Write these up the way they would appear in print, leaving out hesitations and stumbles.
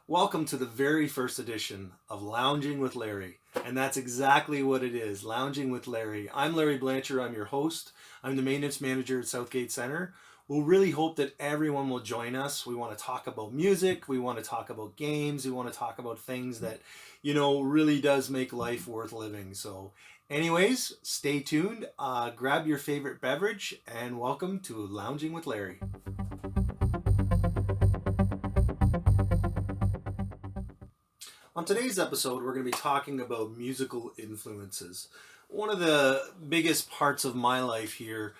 Welcome to the very first edition of Lounging with Larry. And that's exactly what it is, Lounging with Larry. I'm Larry Blanchard, I'm your host. I'm the maintenance manager at Southgate Center. We'll really hope that everyone will join us. We want to talk about music, we want to talk about games, we want to talk about things that, really does make life worth living. So anyways, stay tuned, grab your favorite beverage, and welcome to Lounging with Larry. On today's episode, we're going to be talking about musical influences. One of the biggest parts of my life here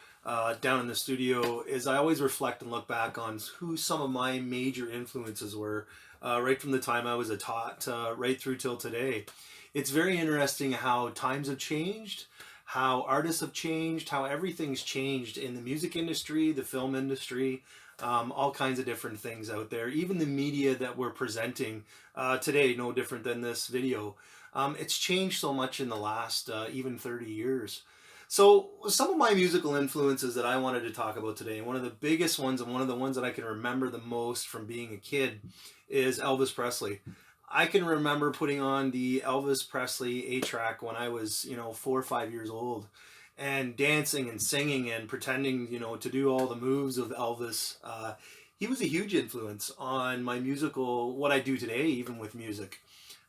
down in the studio is I always reflect and look back on who some of my major influences were right from the time I was a tot right through till today. It's very interesting how times have changed, how artists have changed, how everything's changed in the music industry, the film industry, all kinds of different things out there. Even the media that we're presenting today, no different than this video. It's changed so much in the last even 30 years. So some of my musical influences that I wanted to talk about today, one of the biggest ones and one of the ones that I can remember the most from being a kid is Elvis Presley. I can remember putting on the Elvis Presley 8-track when I was, 4 or 5 years old, and dancing and singing and pretending, to do all the moves of Elvis. He was a huge influence on my musical, what I do today, even with music.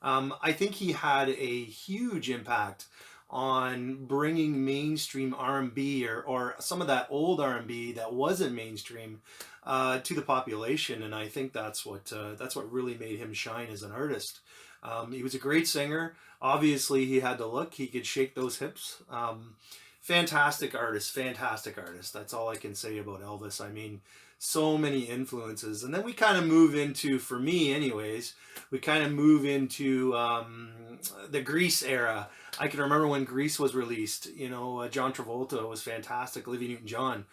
I think he had a huge impact on bringing mainstream R&B or some of that old R&B that wasn't mainstream to the population, and I think that's what really made him shine as an artist. He was a great singer. Obviously, he had the look. He could shake those hips. Fantastic artist, fantastic artist. That's all I can say about Elvis. I mean, so many influences. And then we kind of move into, for me anyways, we kind of move into the Grease era. I can remember when Grease was released. John Travolta was fantastic. Olivia Newton-John,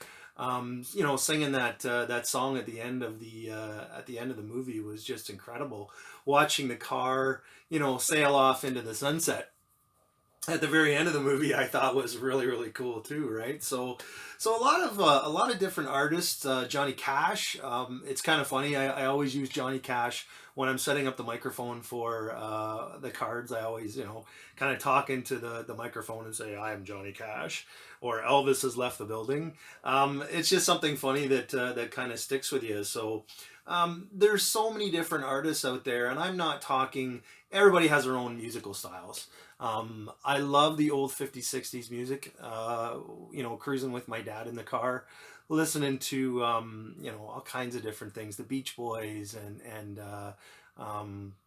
singing that song at the end of the movie was just incredible. Watching the car, sail off into the sunset at the very end of the movie, I thought was really, really cool too, right? So a lot of different artists. Johnny Cash. It's kind of funny. I always use Johnny Cash when I'm setting up the microphone for the cards. I always, kind of talk into the microphone and say, "I am Johnny Cash," or "Elvis has left the building." It's just something funny that kind of sticks with you. So there's so many different artists out there, and I'm not talking. Everybody has their own musical styles. I love the old 50s, 60s music, cruising with my dad in the car, listening to, all kinds of different things, the Beach Boys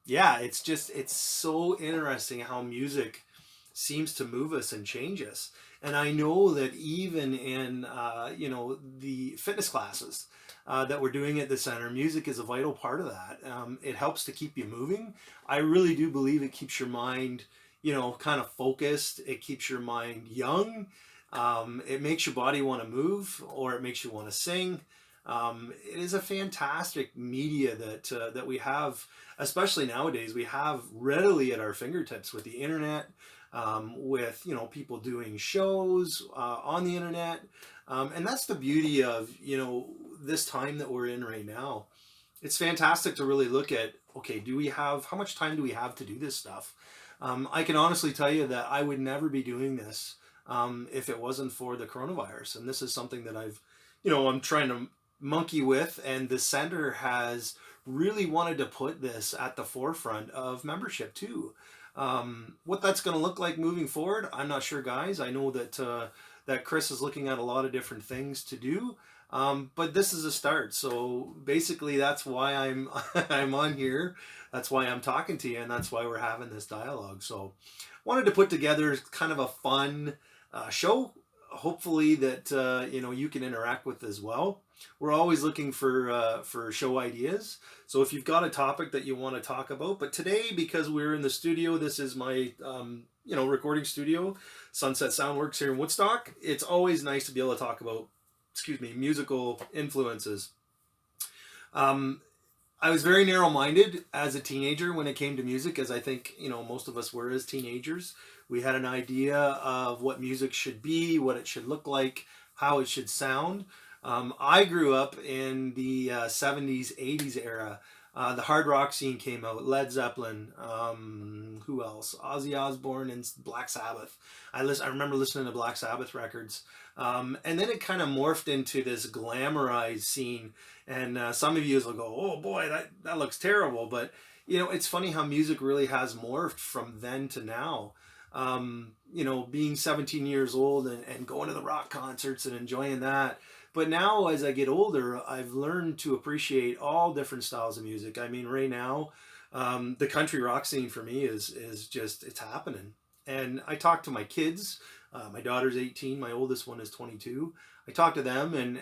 it's so interesting how music seems to move us and change us. And I know that even in, the fitness classes that we're doing at the center, music is a vital part of that. It helps to keep you moving. I really do believe it keeps your mind kind of focused. It keeps your mind young. It makes your body want to move, or it makes you want to sing. It is a fantastic media that we have, especially nowadays. We have readily at our fingertips with the internet, with people doing shows on the internet, and that's the beauty of this time that we're in right now. It's fantastic to really look at, okay, how much time do we have to do this stuff? I can honestly tell you that I would never be doing this if it wasn't for the coronavirus. And this is something that I'm trying to monkey with. And the center has really wanted to put this at the forefront of membership too. What that's going to look like moving forward, I'm not sure, guys. I know that Chris is looking at a lot of different things to do. But this is a start. So basically that's why I'm I'm on here. That's why I'm talking to you, and that's why we're having this dialogue. So wanted to put together kind of a fun show, hopefully that you can interact with as well. We're always looking for show ideas. So if you've got a topic that you want to talk about, but today, because we're in the studio, this is my recording studio, Sunset Soundworks here in Woodstock. It's always nice to be able to talk about musical influences. I was very narrow-minded as a teenager when it came to music, as I think, most of us were as teenagers. We had an idea of what music should be, what it should look like, how it should sound. I grew up in the 70s, 80s era. The hard rock scene came out. Led Zeppelin. Who else? Ozzy Osbourne and Black Sabbath. I remember listening to Black Sabbath records. And then it kind of morphed into this glamorized scene. And some of you will go, "Oh boy, that looks terrible." But it's funny how music really has morphed from then to now. Being 17 years old and going to the rock concerts and enjoying that. But now, as I get older, I've learned to appreciate all different styles of music. I mean, right now, the country rock scene for me is just, it's happening. And I talk to my kids. My daughter's 18. My oldest one is 22. I talk to them, and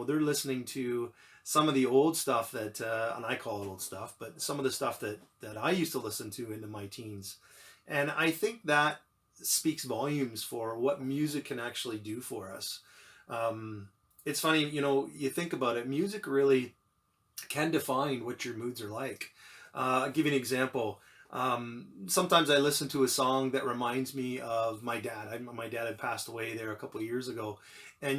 they're listening to some of the old stuff that, and I call it old stuff, but some of the stuff that I used to listen to into my teens. And I think that speaks volumes for what music can actually do for us. It's funny, you think about it, music really can define what your moods are like. I'll give you an example. Sometimes I listen to a song that reminds me of my dad. My dad had passed away there a couple of years ago. And,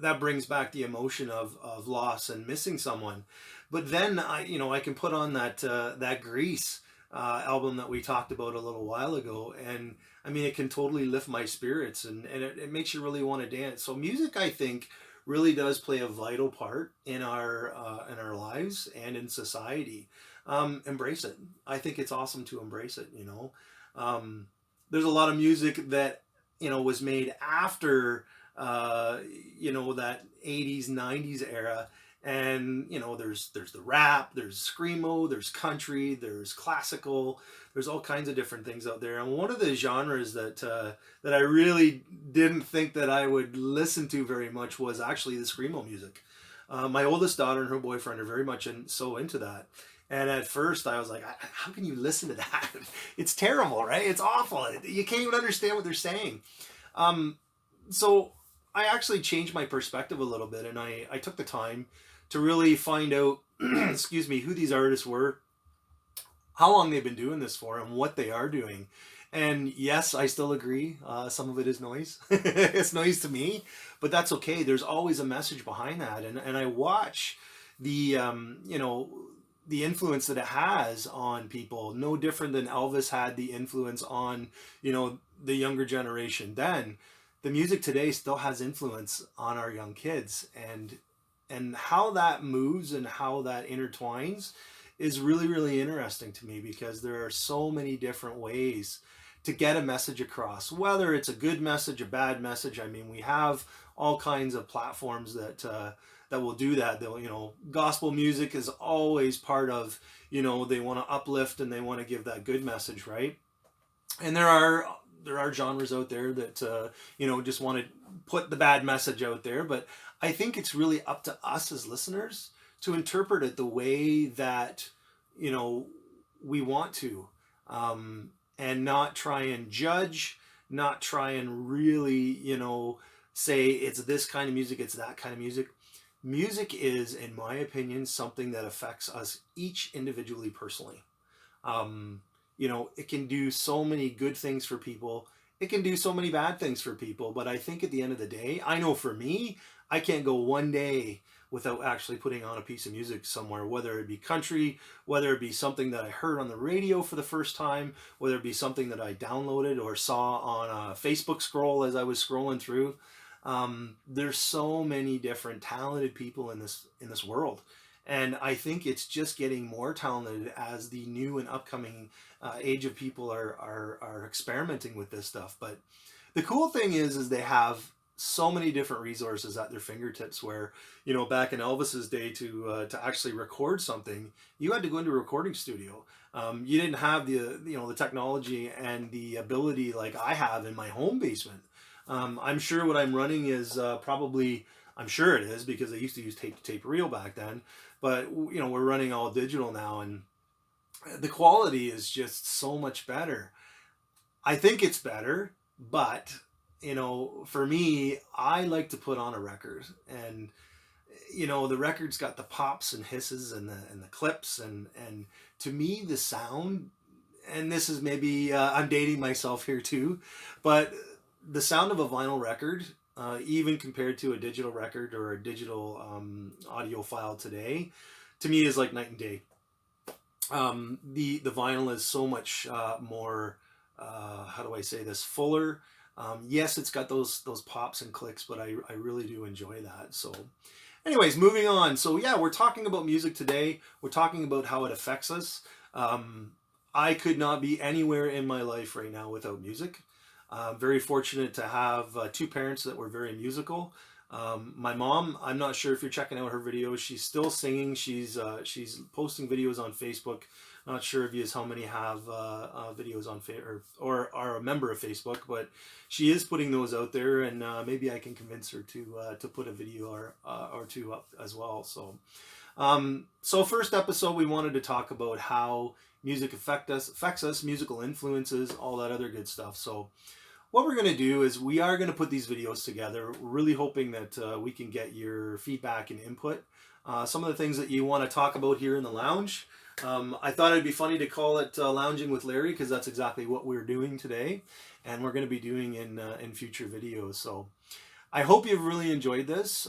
that brings back the emotion of loss and missing someone. But then, I can put on that Grease album that we talked about a little while ago. And, I mean, it can totally lift my spirits and it makes you really want to dance. So music, I think, really does play a vital part in our lives and in society. Embrace it. I think it's awesome to embrace it. There's a lot of music that was made after that 80s 90s era, and there's the rap, there's Screamo, there's country, there's classical, there's all kinds of different things out there. And one of the genres that I really didn't think that I would listen to very much was actually the Screamo music. My oldest daughter and her boyfriend are very much so into that. And at first I was like, how can you listen to that? It's terrible, right? It's awful. You can't even understand what they're saying. So I actually changed my perspective a little bit, and I took the time to really find out, excuse me, who these artists were, how long they've been doing this for, and what they are doing. And yes, I still agree. Some of it is noise. It's noise to me, but that's okay. There's always a message behind that. And I watch the, the influence that it has on people, no different than Elvis had the influence on, the younger generation then. The music today still has influence on our young kids, and how that moves and how that intertwines is really, really interesting to me, because there are so many different ways to get a message across, whether it's a good message, a bad message. I mean, we have all kinds of platforms that will do that. They'll, gospel music is always part of, they want to uplift and they want to give that good message, right? And there are genres out there that just want to put the bad message out there, but I think it's really up to us as listeners to interpret it the way that we want to, and not try and judge, not try and really say it's this kind of music, it's that kind of music. Music is, in my opinion, something that affects us each individually, personally. It can do so many good things for people. It can do so many bad things for people. But I think at the end of the day, I know for me, I can't go one day without actually putting on a piece of music somewhere, whether it be country, whether it be something that I heard on the radio for the first time, whether it be something that I downloaded or saw on a Facebook scroll as I was scrolling through. There's so many different talented people in this world. And I think it's just getting more talented as the new and upcoming age of people are experimenting with this stuff. But the cool thing is they have so many different resources at their fingertips, where, back in Elvis's day to actually record something, you had to go into a recording studio. You didn't have the technology and the ability like I have in my home basement. I'm sure what I'm running is I'm sure it is, because I used to use tape reel back then, but we're running all digital now, and the quality is just so much better. I think it's better, but for me, I like to put on a record, and the record's got the pops and hisses and the clips, and to me the sound, and this is maybe I'm dating myself here too, but the sound of a vinyl record, even compared to a digital record or a digital audio file today, to me is like night and day. The vinyl is so much more, how do I say this, fuller. Yes, it's got those pops and clicks, but I really do enjoy that. So anyways, moving on. So yeah, we're talking about music today. We're talking about how it affects us. I could not be anywhere in my life right now without music. Very fortunate to have two parents that were very musical. My mom, I'm not sure if you're checking out her videos. She's still singing. She's posting videos on Facebook. Not sure if you how many have videos on or are a member of Facebook, but she is putting those out there, and maybe I can convince her to put a video or two up as well. So first episode, we wanted to talk about how music affects us, musical influences, all that other good stuff. So what we're going to do is we are going to put these videos together. We're really hoping that we can get your feedback and input. Some of the things that you want to talk about here in the lounge. I thought it'd be funny to call it Lounging with Larry, because that's exactly what we're doing today, and we're going to be doing in future videos. So I hope you've really enjoyed this.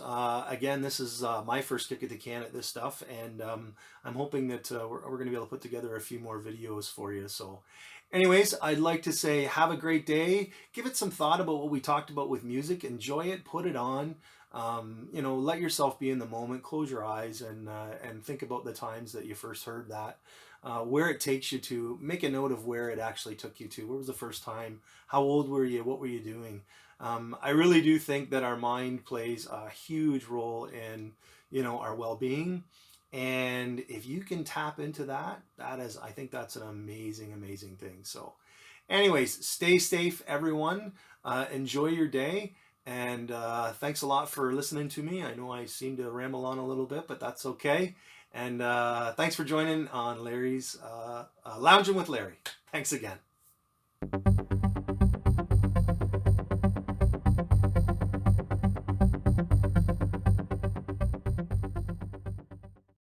Again, this is my first kick at the can at this stuff, and I'm hoping that we're going to be able to put together a few more videos for you. So anyways, I'd like to say have a great day. Give it some thought about what we talked about with music. Enjoy it. Put it on. You know, let yourself be in the moment. Close your eyes and think about the times that you first heard that. Where it takes you to. Make a note of where it actually took you to. Where was the first time? How old were you? What were you doing? I really do think that our mind plays a huge role in, you know, our well-being. And if you can tap into that, I think that's an amazing, amazing thing. So anyways, stay safe, everyone. Enjoy your day. And thanks a lot for listening to me. I know I seem to ramble on a little bit, but that's okay. And thanks for joining on Larry's Lounging with Larry. Thanks again.